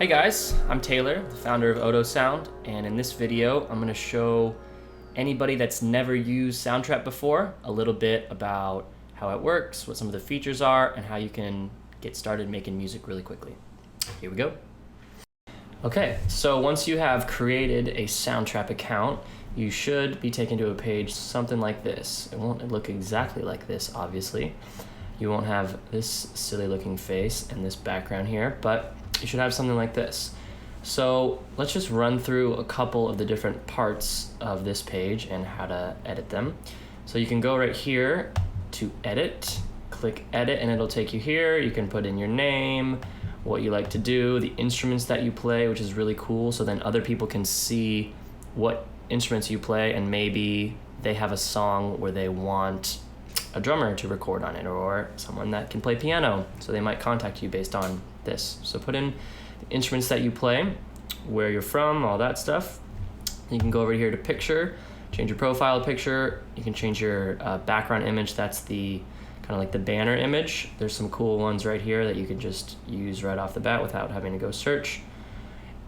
Hey guys, I'm Taylor, the founder of Odo Sound, and in this video I'm going to show anybody that's never used Soundtrap before a little bit about how it works, what some of the features are, and how you can get started making music really quickly. Here we go. Okay, so once you have created a Soundtrap account, you should be taken to a page something like this. It won't look exactly like this, obviously. You won't have this silly looking face and this background here, but you should have something like this. So let's just run through a couple of the different parts of this page and how to edit them. So you can go right here to edit, click edit, and it'll take you here. You can put in your name, what you like to do, the instruments that you play, which is really cool. So then other people can see what instruments you play, and maybe they have a song where they want a drummer to record on it, or someone that can play piano, so they might contact you based on this. So put in the instruments that you play, where you're from, all that stuff. You can go over here to picture, change your profile picture. You can change your background image. That's the kind of like the banner image. There's some cool ones right here that you can just use right off the bat without having to go search.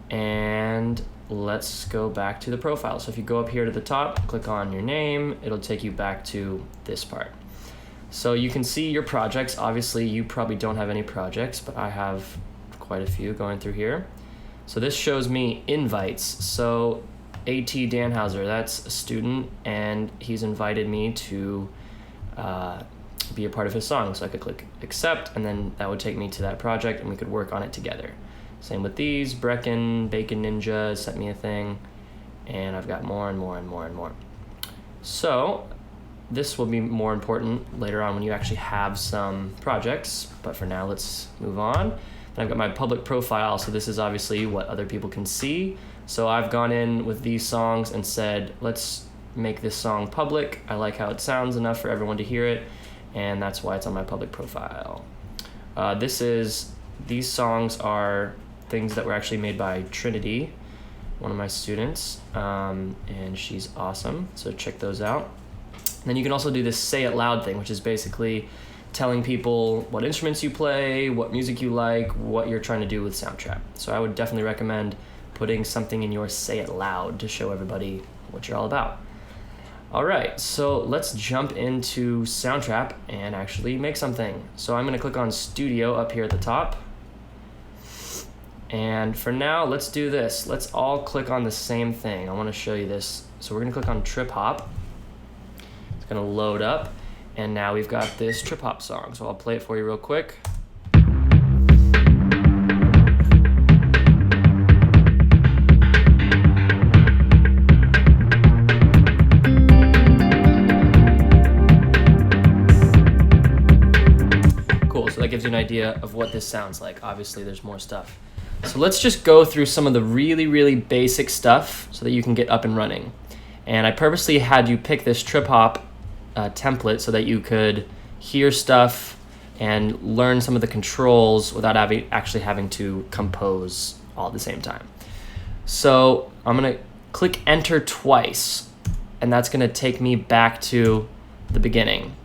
And let's go back to the profile. So if you go up here to the top, click on your name, it'll take you back to this part. So you can see your projects. Obviously you probably don't have any projects, but I have quite a few going through here. So this shows me invites. So A.T. Danhauser, that's a student, and he's invited me to be a part of his song. So I could click accept, and then that would take me to that project and we could work on it together. Same with these, Brecken, Bacon Ninja sent me a thing, and I've got more and more and more and more. So this will be more important later on when you actually have some projects, but for now let's move on. And I've got my public profile, so this is obviously what other people can see. So I've gone in with these songs and said, let's make this song public. I like how it sounds enough for everyone to hear it, and that's why it's on my public profile. These songs are things that were actually made by Trinity, one of my students, and she's awesome, so check those out. And then you can also do this say it loud thing, which is basically telling people what instruments you play, what music you like, what you're trying to do with Soundtrap. So I would definitely recommend putting something in your say it loud to show everybody what you're all about. All right, so let's jump into Soundtrap and actually make something. So I'm gonna click on Studio up here at the top. And for now, let's do this. Let's all click on the same thing. I wanna show you this. So we're gonna click on Trip Hop. It's gonna load up, and now we've got this trip hop song. So I'll play it for you real quick. Cool, so that gives you an idea of what this sounds like. Obviously there's more stuff. So let's just go through some of the really, really basic stuff so that you can get up and running. And I purposely had you pick this trip hop template so that you could hear stuff and learn some of the controls without actually having to compose all at the same time. So I'm gonna click enter twice, and that's gonna take me back to the beginning.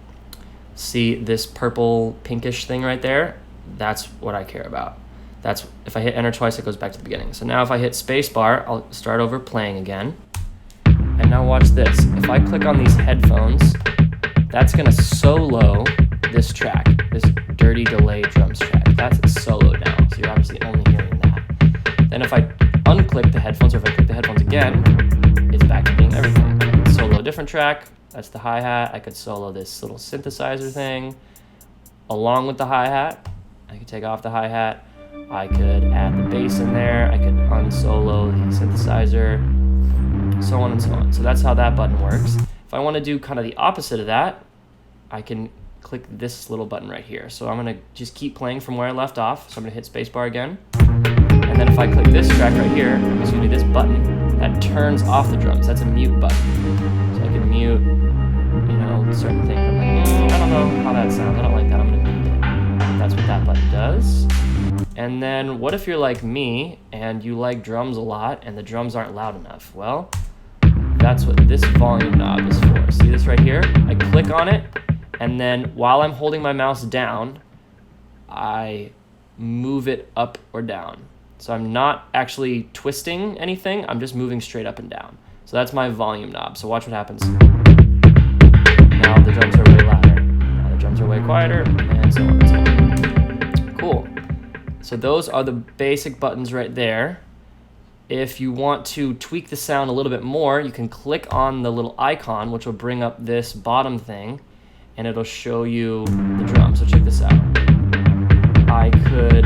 See this purple pinkish thing right there? That's what I care about. That's if I hit enter twice, it goes back to the beginning. So now if I hit spacebar, I'll start over playing again. And now watch this. If I click on these headphones, that's gonna solo this track, this dirty delay drums track. That's a solo now, so you're obviously only hearing that. Then if I unclick the headphones, or if I click the headphones again, it's back to being everything. I could solo a different track, that's the hi-hat. I could solo this little synthesizer thing along with the hi-hat. I could take off the hi-hat. I could add the bass in there. I could unsolo the synthesizer, so on and so on. So that's how that button works. If I want to do kind of the opposite of that, I can click this little button right here. So I'm going to just keep playing from where I left off. So I'm going to hit spacebar again. And then if I click this track right here, it's going to be this button that turns off the drums. That's a mute button. So I can mute, certain things. I'm like, I don't know how that sounds. I don't like that. I'm going to mute it. That's what that button does. And then what if you're like me and you like drums a lot and the drums aren't loud enough? Well, that's what this volume knob is for. See this right here? I click on it, and then while I'm holding my mouse down, I move it up or down. So I'm not actually twisting anything, I'm just moving straight up and down. So that's my volume knob. So watch what happens. Now the drums are way louder. Now the drums are way quieter, and so on and so on. Cool. So those are the basic buttons right there. If you want to tweak the sound a little bit more, you can click on the little icon, which will bring up this bottom thing, and it'll show you the drum. So check this out. I could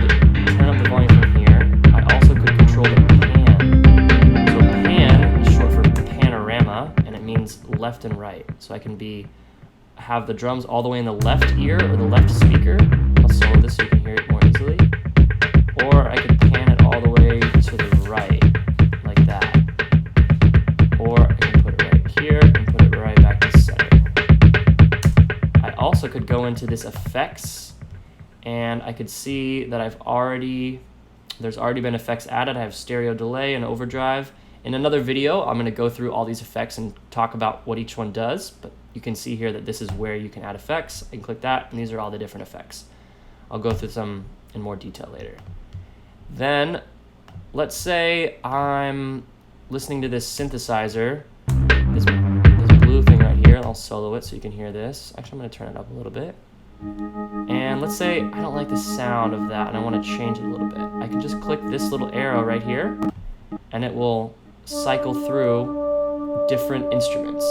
turn up the volume from here. I also could control the pan. So pan is short for panorama, and it means left and right. So I can have the drums all the way in the left ear or the left speaker. I'll solo this so you can hear it more easily. Or I could pan it all the way to the right, like that. Or I can put it right here and put it right back to center. I also could go into this effects, and I could see that there's already been effects added. I have stereo delay and overdrive. In another video, I'm going to go through all these effects and talk about what each one does, but you can see here that this is where you can add effects. I can click that, and these are all the different effects. I'll go through some in more detail later. Then, let's say I'm listening to this synthesizer, this blue thing right here. I'll solo it so you can hear this. Actually, I'm going to turn it up a little bit. And let's say I don't like the sound of that and I want to change it a little bit. I can just click this little arrow right here, and it will cycle through different instruments.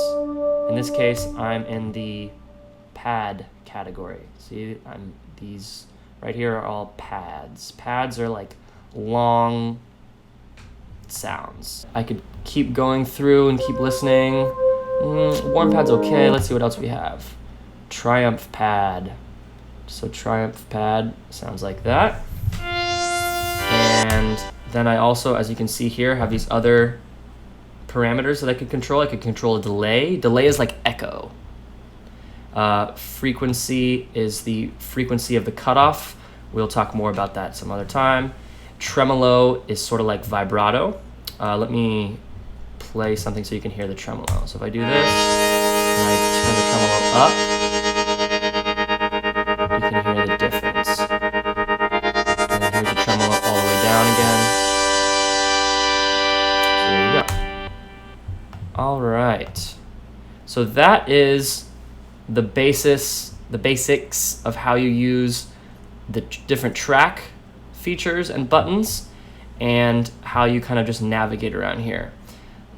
In this case, I'm in the pad category. See, these right here are all pads. Pads are like long sounds. I could keep going through and keep listening. Warm pad's okay. Let's see what else we have. Triumph pad. So Triumph pad sounds like that. And then I also, as you can see here, have these other parameters that I could control. I could control a delay. Delay is like echo. Frequency is the frequency of the cutoff. We'll talk more about that some other time. Tremolo is sort of like vibrato. Let me play something so you can hear the tremolo. So if I do this, and I turn the tremolo up, you can hear the difference. And then here's the tremolo all the way down again. So there you go. All right. So that is the basics of how you use the different track features and buttons, and how you kind of just navigate around here.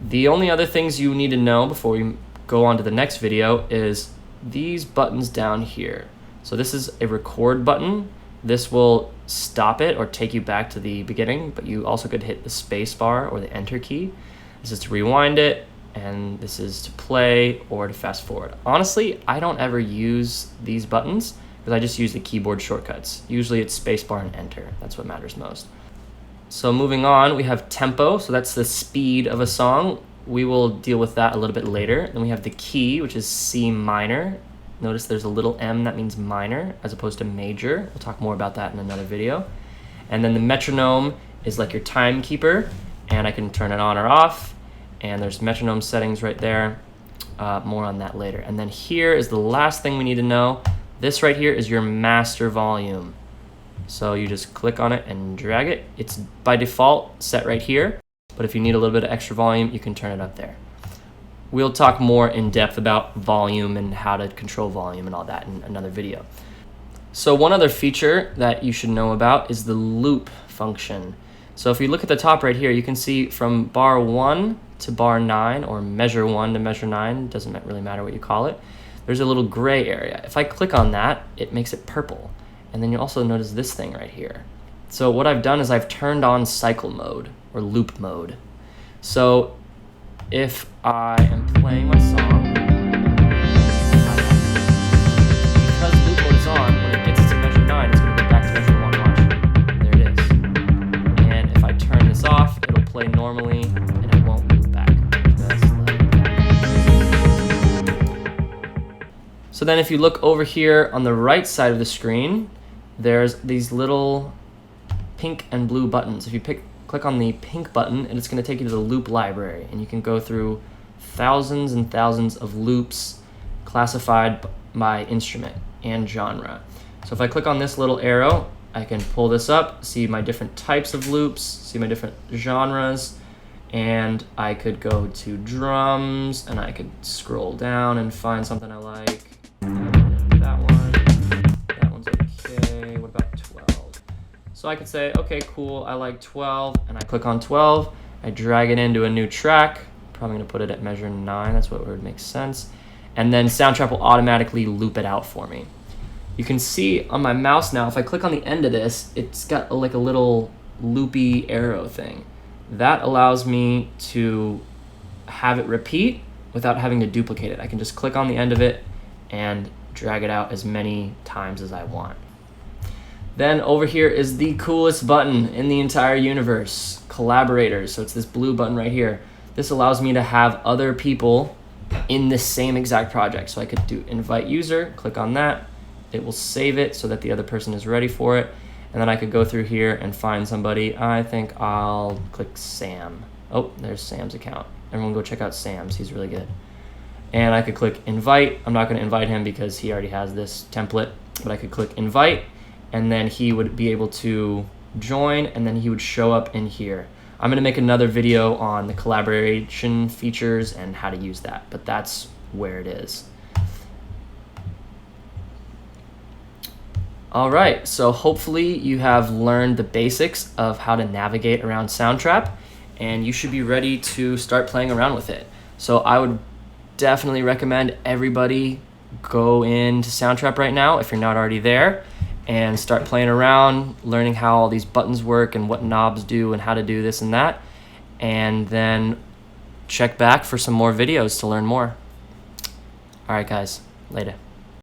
The only other things you need to know before we go on to the next video is these buttons down here. So this is a record button. This will stop it or take you back to the beginning, but you also could hit the space bar or the enter key. This is to rewind it, and this is to play or to fast forward. Honestly, I don't ever use these buttons because I just use the keyboard shortcuts. Usually it's spacebar and enter. That's what matters most. So moving on, we have tempo. So that's the speed of a song. We will deal with that a little bit later. Then we have the key, which is C minor. Notice there's a little M, that means minor, as opposed to major. We'll talk more about that in another video. And then the metronome is like your timekeeper, and I can turn it on or off. And there's metronome settings right there. More on that later. And then here is the last thing we need to know. This right here is your master volume. So you just click on it and drag it. It's by default set right here, but if you need a little bit of extra volume, you can turn it up there. We'll talk more in depth about volume and how to control volume and all that in another video. So one other feature that you should know about is the loop function. So if you look at the top right here, you can see from bar 1 to bar 9, or measure 1 to measure 9, doesn't really matter what you call it, there's a little gray area. If I click on that, it makes it purple. And then you also notice this thing right here. So what I've done is I've turned on cycle mode or loop mode. So if I am playing my song, because loop mode is on, when it gets to measure 9, it's going to go back to measure 1. Watch. There it is. And if I turn this off, it'll play normally and it won't loop back. So then if you look over here on the right side of the screen, there's these little pink and blue buttons. If you click on the pink button, and it's going to take you to the loop library, and you can go through thousands and thousands of loops classified by instrument and genre. So if I click on this little arrow, I can pull this up, see my different types of loops, see my different genres, and I could go to drums, and I could scroll down and find something I like. That one's okay. What about 12? So I could say, okay, cool, I like 12, and I click on 12, I drag it into a new track. Probably gonna put it at measure 9, that's what would make sense. And then Soundtrap will automatically loop it out for me. You can see on my mouse now, if I click on the end of this, it's got like a little loopy arrow thing. That allows me to have it repeat without having to duplicate it. I can just click on the end of it and drag it out as many times as I want. Then over here is the coolest button in the entire universe, collaborators. So it's this blue button right here. This allows me to have other people in this same exact project. So I could do invite user, click on that. It will save it so that the other person is ready for it. And then I could go through here and find somebody. I think I'll click Sam. Oh, there's Sam's account. Everyone go check out Sam's, he's really good. And I could click invite. I'm not gonna invite him because he already has this template, but I could click invite, and then he would be able to join, and then he would show up in here. I'm gonna make another video on the collaboration features and how to use that, but that's where it is. All right, so hopefully you have learned the basics of how to navigate around Soundtrap, and you should be ready to start playing around with it. So I would definitely recommend everybody go into Soundtrap right now if you're not already there, and start playing around, learning how all these buttons work and what knobs do and how to do this and that, and then check back for some more videos to learn more. All right, guys, later.